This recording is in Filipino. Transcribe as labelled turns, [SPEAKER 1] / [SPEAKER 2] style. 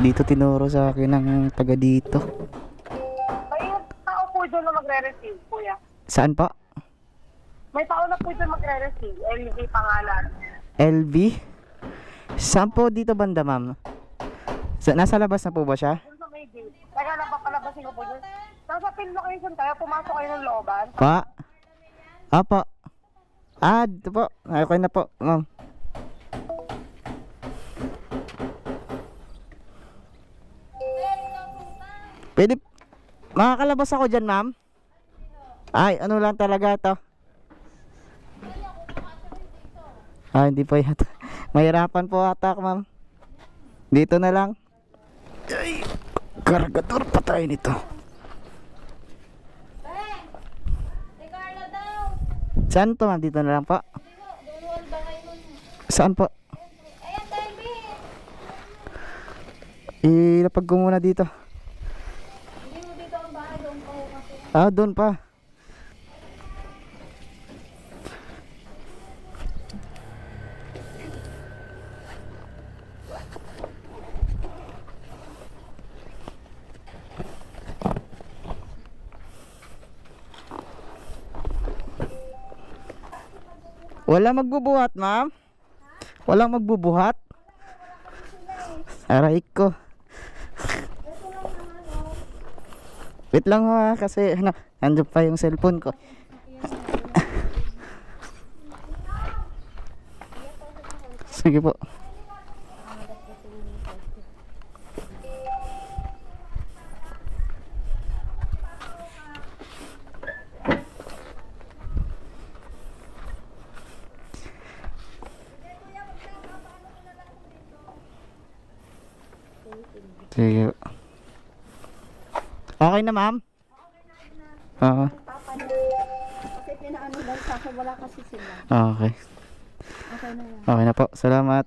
[SPEAKER 1] Dito tinuro sa akin ng taga dito.
[SPEAKER 2] May tao po doon na magre-receive, kuya.
[SPEAKER 1] Saan po?
[SPEAKER 2] May tao na po doon magre-receive. LV pangalan.
[SPEAKER 1] LV? Saan po dito banda, ma'am? Nasa labas na po ba siya?
[SPEAKER 2] Doon sa may gate. Teka, napapalabasin ko po doon. Nasa pin location tayo, pumasok kayo ng looban.
[SPEAKER 1] Pa? Apo. Dito po. Okay na po, ma'am. Pwede, makakalabas ako dyan, ma'am? Ay, ano lang talaga to? Hindi po yata. Mahirapan po ata, ma'am. Dito na lang. Ay, kargador pa tayo nito. Saan to, ma'am? Dito na lang po. Saan po? Ilapag ko muna dito. Doon pa. Wala magbubuhat, ma'am? Walang magbubuhat? Aray ko. Wait lang ha, kasi nandun pa yung cellphone ko. Sige po. Sige. Okay na, ma'am? Oo.
[SPEAKER 3] Kasi pinaano daw sa akin, wala kasi sila.
[SPEAKER 1] Okay.
[SPEAKER 3] Okay na yan.
[SPEAKER 1] Okay na po. Salamat.